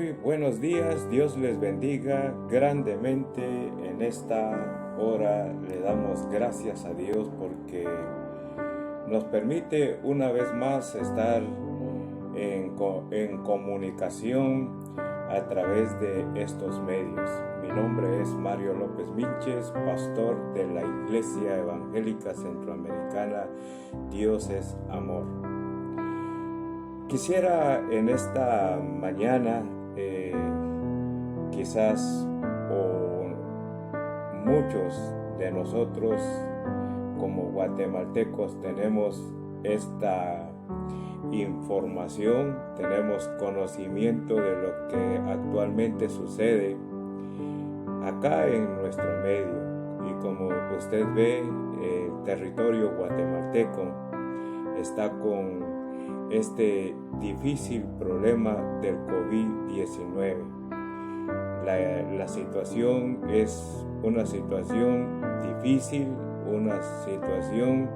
Muy buenos días, Dios les bendiga grandemente en esta hora. Le damos gracias a Dios porque nos permite una vez más estar en comunicación a través de estos medios. Mi nombre es Mario López Vilches, pastor de la Iglesia Evangélica Centroamericana Dios es Amor. Quisiera en esta mañana, quizás muchos de nosotros como guatemaltecos tenemos esta información, tenemos conocimiento de lo que actualmente sucede acá en nuestro medio. Y como usted ve, el territorio guatemalteco está con este difícil problema del COVID-19. La situación es una situación difícil, una situación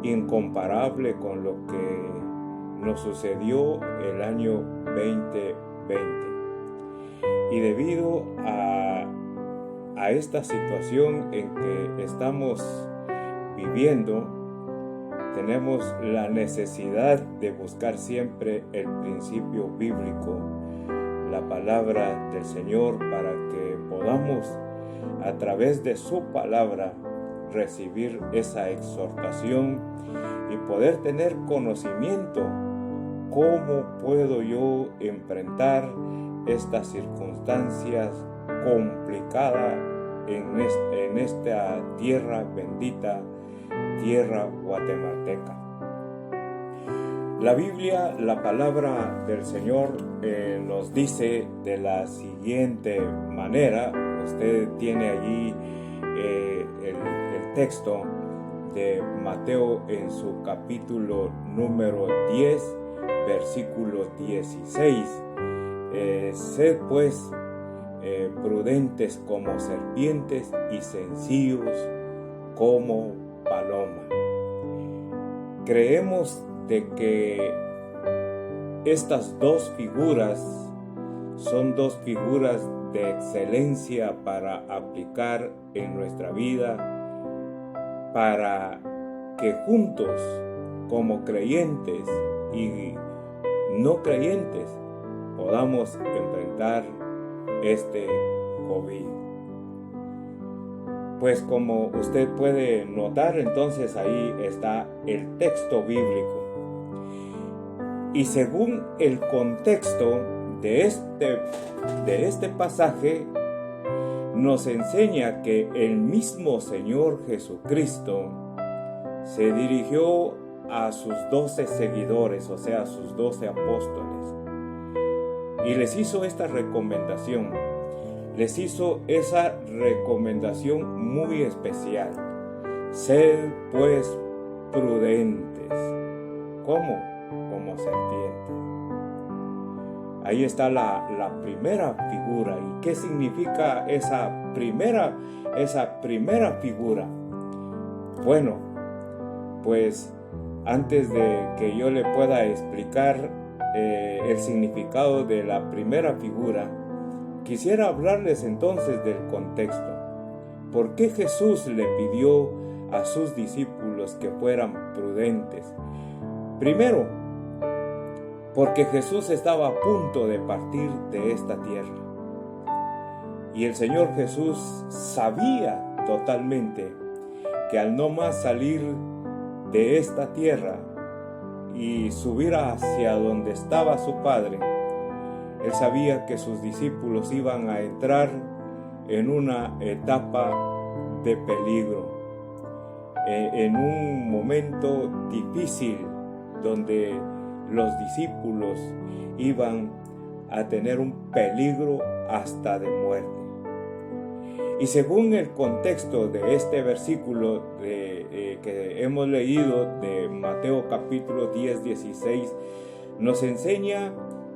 incomparable con lo que nos sucedió el año 2020. Y debido a esta situación en que estamos viviendo, tenemos la necesidad de buscar siempre el principio bíblico, la palabra del Señor, para que podamos a través de su palabra recibir esa exhortación y poder tener conocimiento. ¿Cómo puedo yo enfrentar estas circunstancias complicadas en esta tierra bendita, tierra guatemalteca? La Biblia, la palabra del Señor nos dice de la siguiente manera. Usted tiene allí el texto de Mateo en su capítulo número 10, versículo 16. Sed pues prudentes como serpientes y sencillos como paloma. Creemos de que estas dos figuras son dos figuras de excelencia para aplicar en nuestra vida, para que juntos, como creyentes y no creyentes, podamos enfrentar este COVID. Pues como usted puede notar, entonces ahí está el texto bíblico. Y según el contexto de este pasaje, nos enseña que el mismo Señor Jesucristo se dirigió a sus 12 seguidores, o sea, a sus 12 apóstoles, y les hizo esta recomendación. Les hizo esa recomendación muy especial. Sed pues prudentes. ¿Cómo? Como serpientes. Ahí está la primera figura. ¿Y qué significa esa primera figura? Bueno, pues antes de que yo le pueda explicar el significado de la primera figura, quisiera hablarles entonces del contexto. ¿Por qué Jesús le pidió a sus discípulos que fueran prudentes? Primero, porque Jesús estaba a punto de partir de esta tierra. Y el Señor Jesús sabía totalmente que al no más salir de esta tierra y subir hacia donde estaba su Padre, Él sabía que sus discípulos iban a entrar en una etapa de peligro, en un momento difícil donde los discípulos iban a tener un peligro hasta de muerte. Y según el contexto de este versículo que hemos leído de Mateo capítulo 10, 16, nos enseña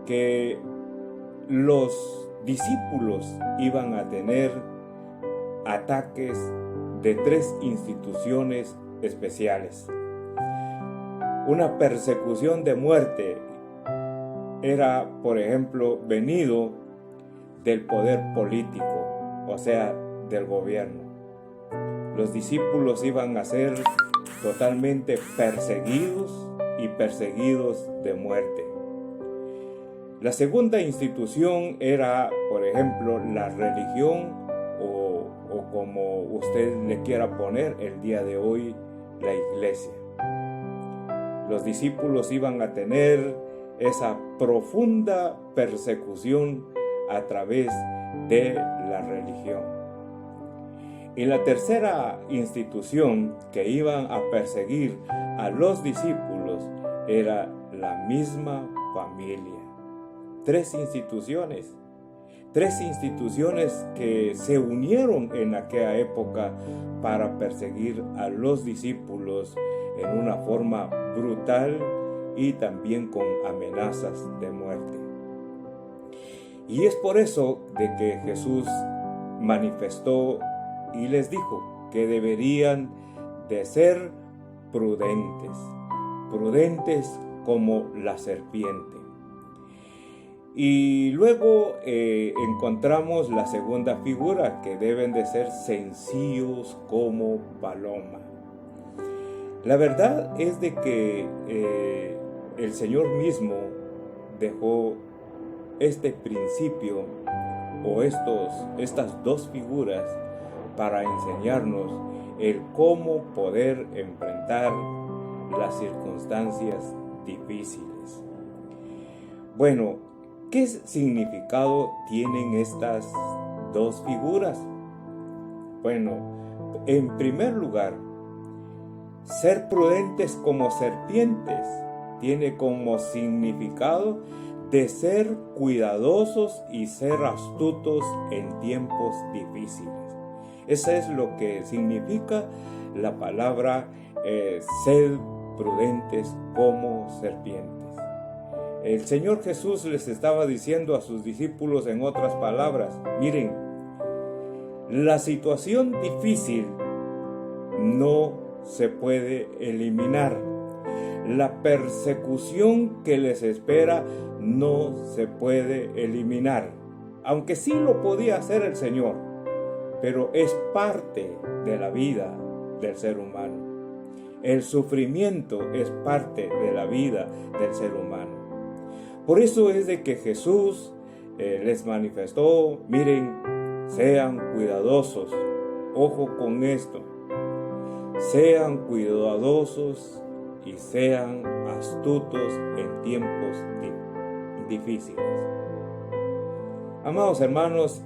que los discípulos iban a tener ataques de 3 instituciones especiales. Una persecución de muerte era, por ejemplo, venido del poder político, o sea, del gobierno. Los discípulos iban a ser totalmente perseguidos y perseguidos de muerte. La segunda institución era, por ejemplo, la religión o como usted le quiera poner el día de hoy, la iglesia. Los discípulos iban a tener esa profunda persecución a través de la religión. Y la tercera institución que iban a perseguir a los discípulos era la misma familia. Tres instituciones que se unieron en aquella época para perseguir a los discípulos en una forma brutal y también con amenazas de muerte. Y es por eso de que Jesús manifestó y les dijo que deberían de ser prudentes como la serpiente. Y luego encontramos la segunda figura, que deben de ser sencillos como paloma. La verdad es de que el Señor mismo dejó este principio o estas dos figuras para enseñarnos el cómo poder enfrentar las circunstancias difíciles. Bueno, ¿qué significado tienen estas dos figuras? Bueno, en primer lugar, ser prudentes como serpientes tiene como significado de ser cuidadosos y ser astutos en tiempos difíciles. Eso es lo que significa la palabra ser prudentes como serpientes. El Señor Jesús les estaba diciendo a sus discípulos en otras palabras: miren, la situación difícil no se puede eliminar. La persecución que les espera no se puede eliminar. Aunque sí lo podía hacer el Señor, pero es parte de la vida del ser humano. El sufrimiento es parte de la vida del ser humano. Por eso es de que Jesús les manifestó: miren, sean cuidadosos, ojo con esto, sean cuidadosos y sean astutos en tiempos difíciles. Amados hermanos,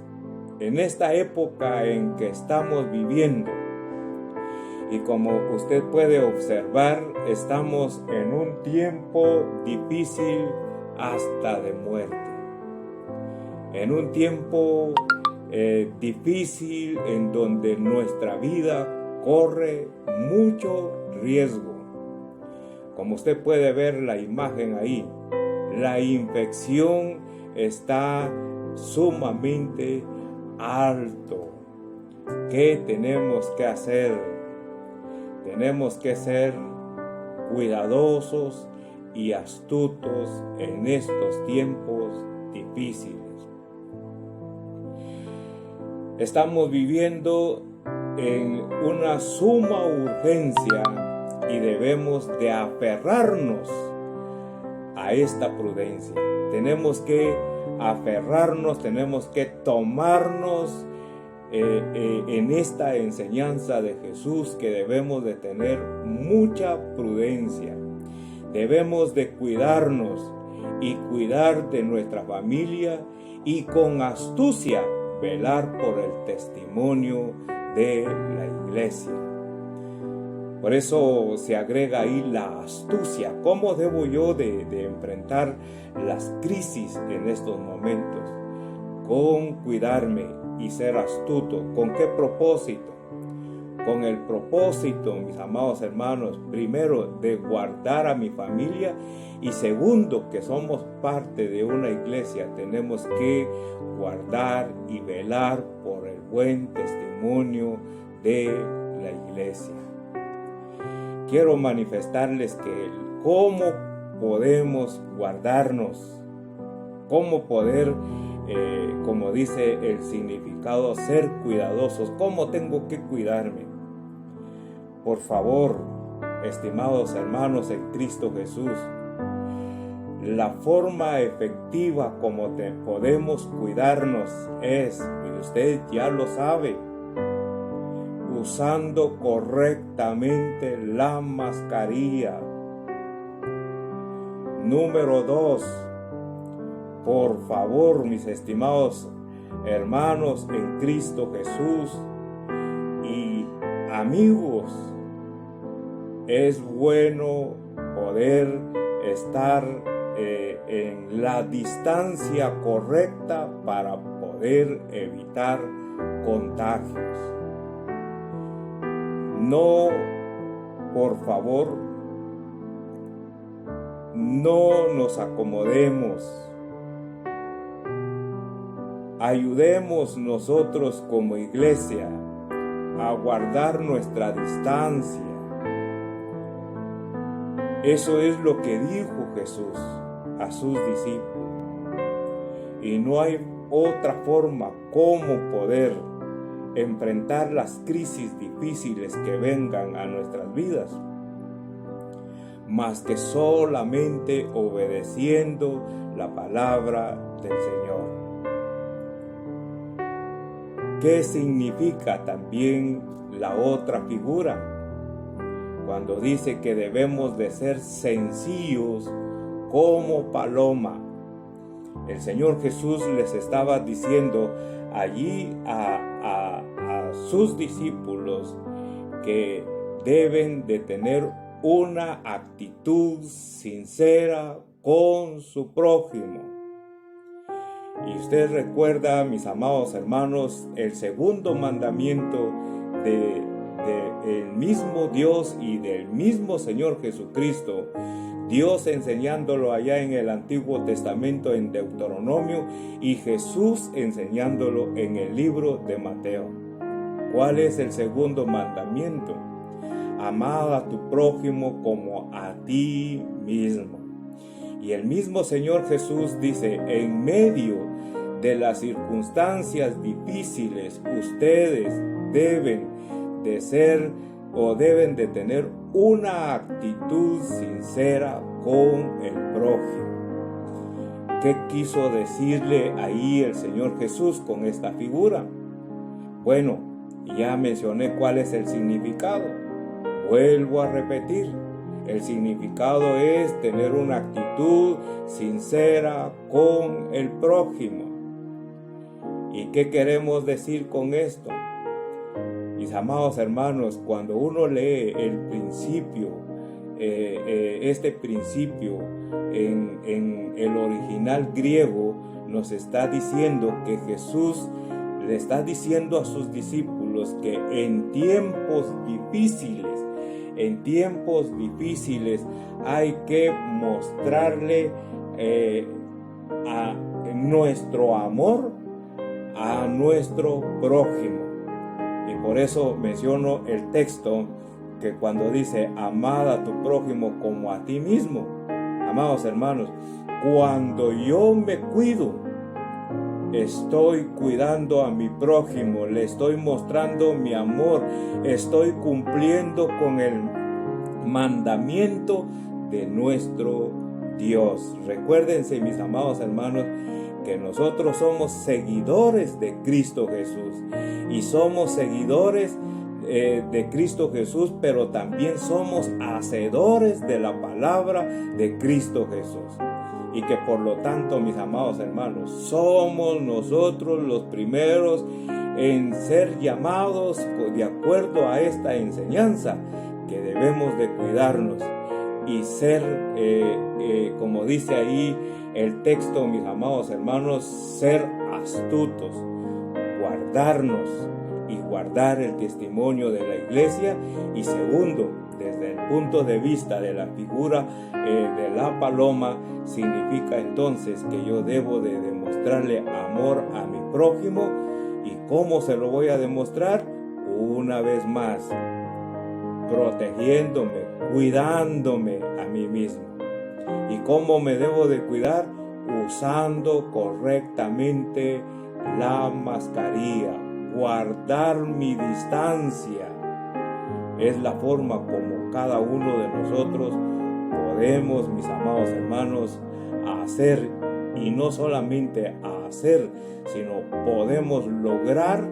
en esta época en que estamos viviendo, y como usted puede observar, estamos en un tiempo difícil hasta de muerte. En un tiempo difícil en donde nuestra vida corre mucho riesgo. Como usted puede ver la imagen ahí, la infección está sumamente alto. ¿Qué tenemos que hacer? Tenemos que ser cuidadosos y astutos en estos tiempos difíciles. Estamos viviendo en una suma urgencia y debemos de aferrarnos a esta prudencia. Tenemos que aferrarnos, tenemos que tomarnos en esta enseñanza de Jesús, que debemos de tener mucha prudencia. Debemos de cuidarnos y cuidar de nuestra familia y con astucia velar por el testimonio de la iglesia. Por eso se agrega ahí la astucia. ¿Cómo debo yo de enfrentar las crisis en estos momentos? Con cuidarme y ser astuto. ¿Con qué propósito? Con el propósito, mis amados hermanos, primero, de guardar a mi familia, y segundo, que somos parte de una iglesia, tenemos que guardar y velar por el buen testimonio de la iglesia. Quiero manifestarles que cómo podemos guardarnos cómo poder, como dice el significado, ser cuidadosos, cómo tengo que cuidarme. Por favor, estimados hermanos en Cristo Jesús, la forma efectiva como podemos cuidarnos es, y usted ya lo sabe, usando correctamente la mascarilla. Número 2, por favor, mis estimados hermanos en Cristo Jesús y amigos, es bueno poder estar en la distancia correcta para poder evitar contagios. No, por favor, no nos acomodemos. Ayudemos nosotros como iglesia a guardar nuestra distancia. Eso es lo que dijo Jesús a sus discípulos. Y no hay otra forma como poder enfrentar las crisis difíciles que vengan a nuestras vidas, más que solamente obedeciendo la palabra del Señor. ¿Qué significa también la otra figura? Cuando dice que debemos de ser sencillos como paloma. El Señor Jesús les estaba diciendo allí a sus discípulos que deben de tener una actitud sincera con su prójimo. Y usted recuerda, mis amados hermanos, el segundo mandamiento del mismo Dios y del mismo Señor Jesucristo, Dios enseñándolo allá en el Antiguo Testamento en Deuteronomio y Jesús enseñándolo en el libro de Mateo. ¿Cuál es el segundo mandamiento? Amad a tu prójimo como a ti mismo. Y el mismo Señor Jesús dice, en medio de las circunstancias difíciles, ustedes deben de ser o deben de tener una actitud sincera con el prójimo. ¿Qué quiso decirle ahí el Señor Jesús con esta figura? Bueno, ya mencioné cuál es el significado. Vuelvo a repetir. El significado es tener una actitud sincera con el prójimo. ¿Y qué queremos decir con esto? Mis amados hermanos, cuando uno lee el principio, este principio en el original griego, nos está diciendo que Jesús le está diciendo a sus discípulos que en tiempos difíciles hay que mostrarle a nuestro amor a nuestro prójimo. Y por eso menciono el texto que cuando dice amad a tu prójimo como a ti mismo. Amados hermanos, cuando yo me cuido, estoy cuidando a mi prójimo, le estoy mostrando mi amor, estoy cumpliendo con el mandamiento de nuestro Dios. Recuérdense, mis amados hermanos, que nosotros somos seguidores de Cristo Jesús y somos seguidores de Cristo Jesús, pero también somos hacedores de la palabra de Cristo Jesús. Y que por lo tanto, mis amados hermanos, somos nosotros los primeros en ser llamados de acuerdo a esta enseñanza, que debemos de cuidarnos y ser, como dice ahí el texto, mis amados hermanos, ser astutos, guardarnos y guardar el testimonio de la iglesia. Y segundo, desde el punto de vista de la figura de la paloma, significa entonces que yo debo de demostrarle amor a mi prójimo. ¿Y cómo se lo voy a demostrar? Una vez más, protegiéndome, cuidándome a mí mismo. ¿Y cómo me debo de cuidar? usando correctamente la mascarilla, guardar mi distancia. Es la forma como cada uno de nosotros podemos, mis amados hermanos, hacer, y no solamente hacer, sino podemos lograr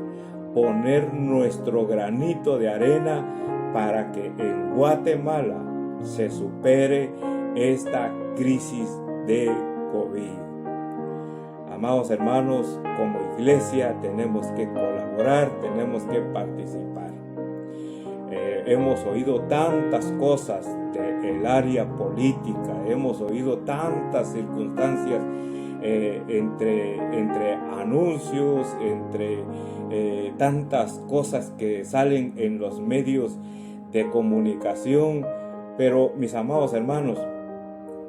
poner nuestro granito de arena para que en Guatemala se supere esta crisis de COVID. Amados hermanos, como iglesia tenemos que colaborar, tenemos que participar. Hemos oído tantas cosas del área política, hemos oído tantas circunstancias entre anuncios, entre tantas cosas que salen en los medios de comunicación. Pero mis amados hermanos,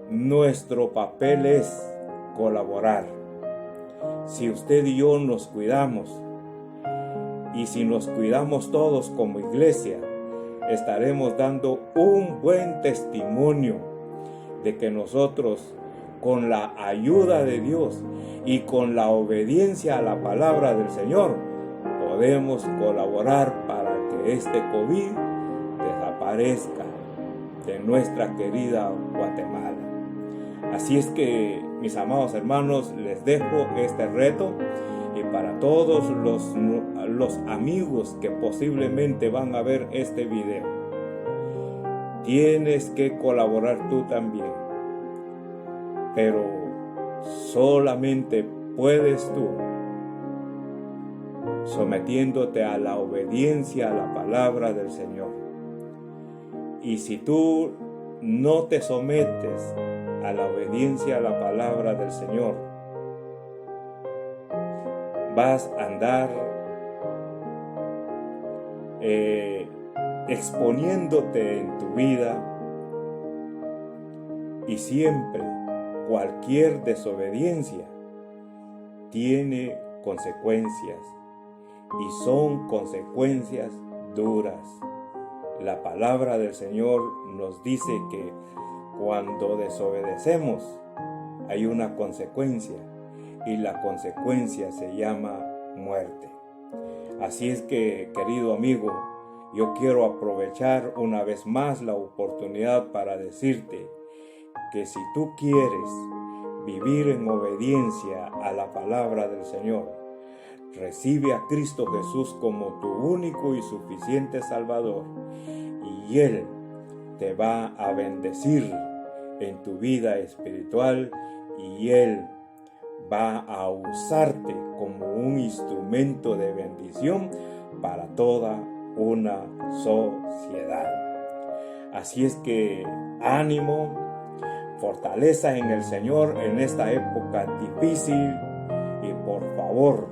nuestro papel es colaborar. Si usted y yo nos cuidamos, y si nos cuidamos todos como iglesia, estaremos dando un buen testimonio de que nosotros, con la ayuda de Dios y con la obediencia a la palabra del Señor, podemos colaborar para que este COVID desaparezca de nuestra querida Guatemala. Así es que, mis amados hermanos, les dejo este reto, y para todos los amigos que posiblemente van a ver este video, tienes que colaborar tú también, pero solamente puedes tú sometiéndote a la obediencia a la palabra del Señor. Y si tú no te sometes a la obediencia a la palabra del Señor, vas a andar exponiéndote en tu vida, y siempre cualquier desobediencia tiene consecuencias, y son consecuencias duras. La palabra del Señor nos dice que cuando desobedecemos hay una consecuencia, y la consecuencia se llama muerte. Así es que, querido amigo, yo quiero aprovechar una vez más la oportunidad para decirte que si tú quieres vivir en obediencia a la palabra del Señor, recibe a Cristo Jesús como tu único y suficiente Salvador, y Él te va a bendecir en tu vida espiritual, y Él va a usarte como un instrumento de bendición para toda una sociedad. Así es que ánimo, fortaleza en el Señor en esta época difícil, y por favor,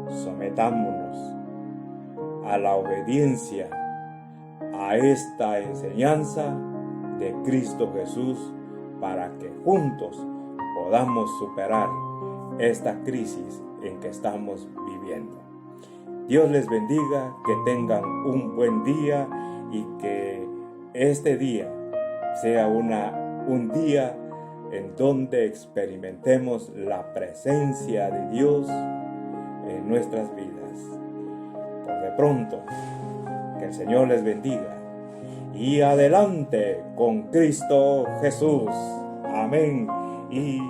sometámonos a la obediencia a esta enseñanza de Cristo Jesús, para que juntos podamos superar esta crisis en que estamos viviendo. Dios les bendiga, que tengan un buen día, y que este día sea un día en donde experimentemos la presencia de Dios en nuestras vidas. Por de pronto, que el Señor les bendiga, y adelante con Cristo Jesús. Amén y